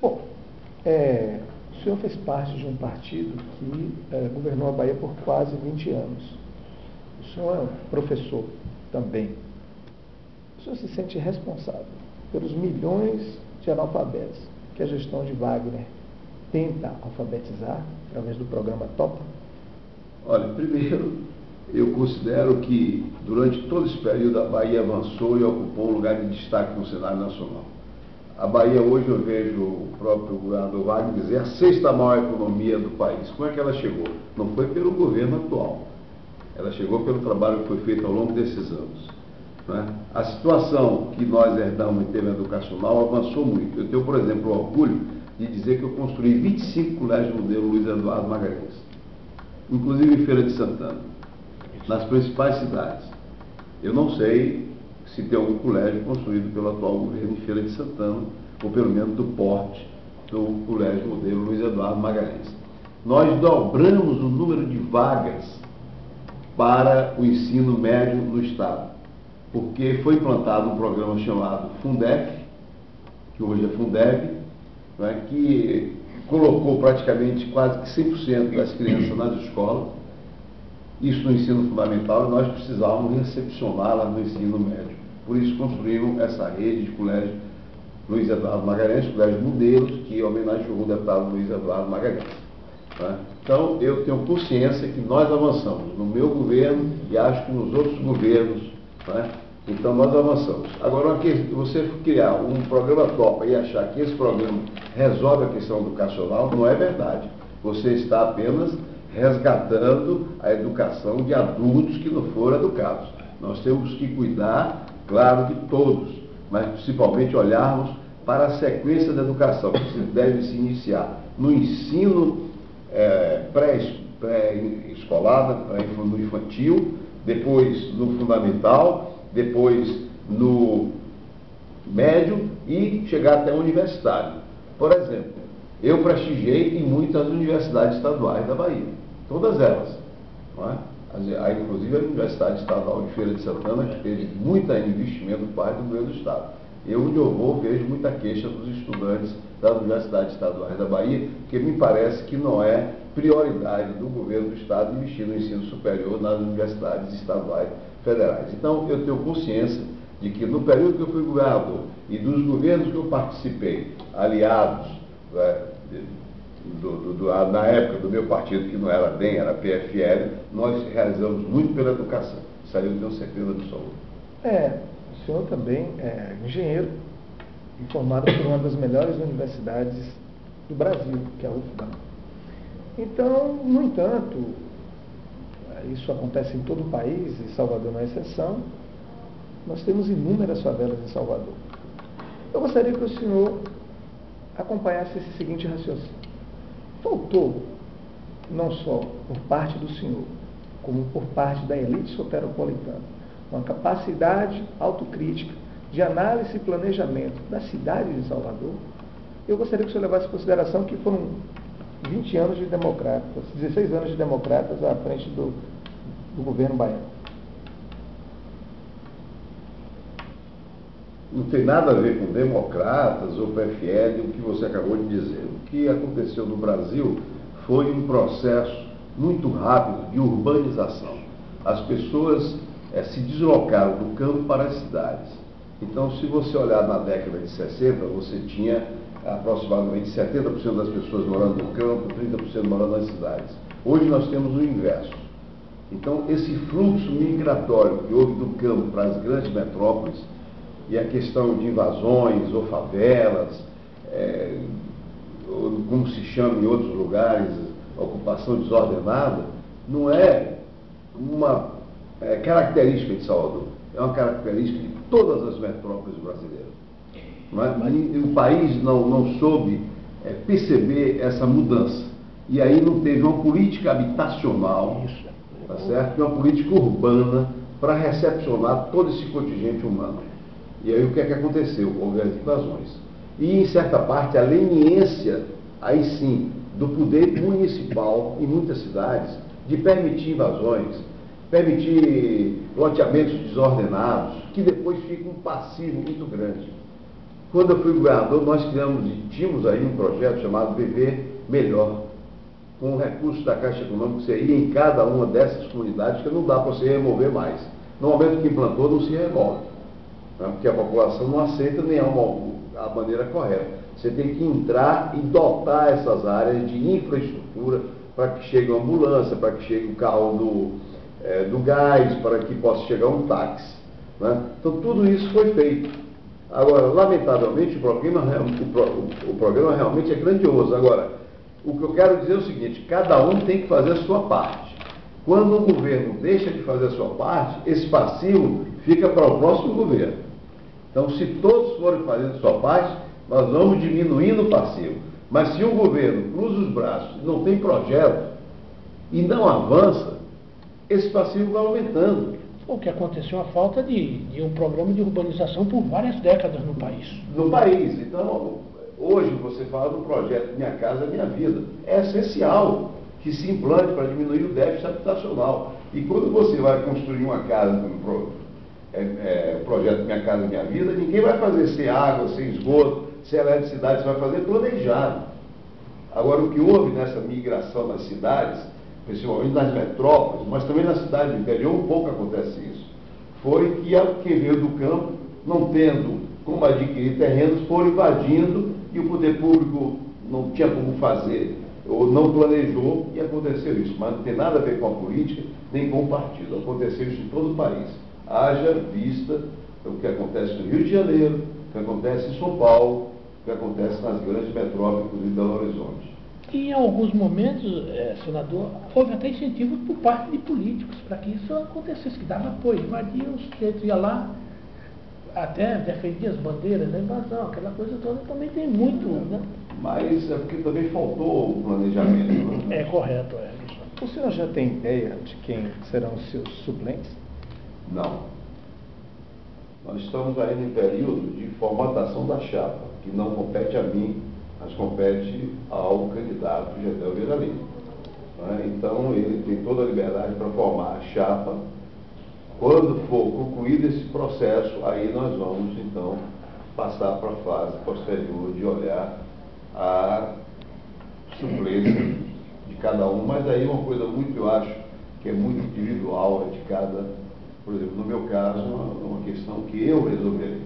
Bom, o senhor fez parte de um partido que governou a Bahia por quase 20 anos. O senhor é um professor também. O senhor se sente responsável pelos milhões de analfabetos que a gestão de Wagner tenta alfabetizar através do programa TOPA? Olha, primeiro, eu considero que durante todo esse período a Bahia avançou e ocupou um lugar de destaque no cenário nacional. A Bahia hoje, eu vejo o próprio governador Wagner dizer, a sexta maior economia do país. Como é que ela chegou? Não foi pelo governo atual. Ela chegou pelo trabalho que foi feito ao longo desses anos. Né? A situação que nós herdamos em termos educacional avançou muito. Eu tenho, por exemplo, o orgulho de dizer que eu construí 25 colégios modelo Luiz Eduardo Magalhães, inclusive em Feira de Santana, nas principais cidades. Eu não sei se tem algum colégio construído pelo atual governo em Feira de Santana, ou pelo menos do porte do colégio modelo Luiz Eduardo Magalhães. Nós dobramos o número de vagas para o ensino médio no estado, porque foi implantado um programa chamado Fundef, que hoje é Fundeb, né, que colocou praticamente quase que 100% das crianças nas escolas, isso no ensino fundamental, e nós precisávamos recepcioná-la no ensino médio. Por isso construímos essa rede de colégio Luiz Eduardo Magalhães, colégio modelos, que homenageou o deputado Luiz Eduardo Magalhães. Né? Então, eu tenho consciência que nós avançamos no meu governo e acho que nos outros governos. Né? Então, nós avançamos. Agora, você criar um programa TOPA e achar que esse programa resolve a questão educacional, não é verdade. Você está apenas resgatando a educação de adultos que não foram educados. Nós temos que cuidar, claro, de todos, mas principalmente olharmos para a sequência da educação, que deve se iniciar no ensino pré-escolar, no infantil, depois no fundamental, depois no médio e chegar até o universitário. Por exemplo, eu prestigiei em muitas universidades estaduais da Bahia, todas elas. Não é? Inclusive a Universidade Estadual de Feira de Santana, que teve muito investimento por parte do governo do Estado. Eu, onde eu vou, vejo muita queixa dos estudantes das universidades estaduais da Bahia, porque me parece que não é prioridade do governo do Estado investir no ensino superior nas universidades estaduais federais. Então, eu tenho consciência de que no período que eu fui governador e dos governos que eu participei, aliados, na época do meu partido, que não era DEM, era PFL, nós realizamos muito pela educação. Isso aí eu tenho certeza absoluta. O senhor também é engenheiro e formado por uma das melhores universidades do Brasil, que é a UFBA. Então, no entanto, isso acontece em todo o país, e Salvador não é exceção, nós temos inúmeras favelas em Salvador. Eu gostaria que o senhor acompanhasse esse seguinte raciocínio. Faltou, não só por parte do senhor, como por parte da elite soteropolitana, uma capacidade autocrítica de análise e planejamento da cidade de Salvador. Eu gostaria que o senhor levasse em consideração que foram 20 anos de democratas, 16 anos de democratas à frente do governo baiano. Não tem nada a ver com democratas ou PFL, o que você acabou de dizer. O que aconteceu no Brasil foi um processo muito rápido de urbanização. As pessoas se deslocaram do campo para as cidades. Então, se você olhar na década de 60, você tinha aproximadamente 70% das pessoas morando no campo, 30% morando nas cidades. Hoje nós temos o inverso. Então, esse fluxo migratório que houve do campo para as grandes metrópoles, e a questão de invasões ou favelas, ou como se chama em outros lugares, ocupação desordenada, não é uma característica de Salvador, é uma característica de todas as metrópoles brasileiras. Não é? E o país não soube perceber essa mudança. E aí não teve uma política habitacional, tá certo? Uma política urbana para recepcionar todo esse contingente humano. E aí o que é que aconteceu? Houve as invasões. E, em certa parte, a leniência, aí sim, do poder municipal, em muitas cidades, de permitir invasões, permitir loteamentos desordenados, que depois fica um passivo muito grande. Quando eu fui governador, nós tínhamos aí um projeto chamado Viver Melhor, com recursos da Caixa Econômica, você ia em cada uma dessas comunidades que não dá para você remover mais. No momento que implantou, não se remove, né? Porque a população não aceita nem a maneira correta. Você tem que entrar e dotar essas áreas de infraestrutura para que chegue uma ambulância, para que chegue o carro do gás, para que possa chegar um táxi, né? Então, tudo isso foi feito. Agora, lamentavelmente, o programa realmente é grandioso. Agora, o que eu quero dizer é o seguinte: cada um tem que fazer a sua parte. Quando o governo deixa de fazer a sua parte, esse passivo fica para o próximo governo. Então, se todos forem fazendo a sua parte, nós vamos diminuindo o passivo. Mas se o governo cruza os braços, não tem projeto e não avança, esse passivo vai aumentando. O que aconteceu, a falta de um programa de urbanização por várias décadas no país. No país. Então, hoje você fala do projeto Minha Casa Minha Vida. É essencial que se implante para diminuir o déficit habitacional. E quando você vai construir uma casa com o projeto Minha Casa Minha Vida, ninguém vai fazer sem água, sem esgoto, sem eletricidade, você vai fazer planejado. Agora, o que houve nessa migração nas cidades, principalmente nas metrópoles, mas também na cidade do interior, um pouco acontece isso, foi que quem veio do campo, não tendo como adquirir terrenos, foram invadindo e o poder público não tinha como fazer, ou não planejou, e aconteceu isso. Mas não tem nada a ver com a política, nem com o partido. Aconteceu isso em todo o país. Haja vista o que acontece no Rio de Janeiro, o que acontece em São Paulo, o que acontece nas grandes metrópoles, inclusive Belo Horizonte. E em alguns momentos, senador, houve até incentivo por parte de políticos para que isso acontecesse, que dava apoio, invadia os sujeitos, ia lá, até defendia as bandeiras da invasão, aquela coisa toda também tem muito, né? Mas é porque também faltou o planejamento. Né? É correto, O senhor já tem ideia de quem serão os seus suplentes? Não. Nós estamos ainda em período de formatação da chapa, que não compete a mim, mas compete ao candidato Gedel Vieira Lima. Né? Então, ele tem toda a liberdade para formar a chapa. Quando for concluído esse processo, aí nós vamos, então, passar para a fase posterior de olhar a suplência de cada um. Mas aí uma coisa muito, eu acho, que é muito individual, é de cada. Por exemplo, no meu caso, uma questão que eu resolverei.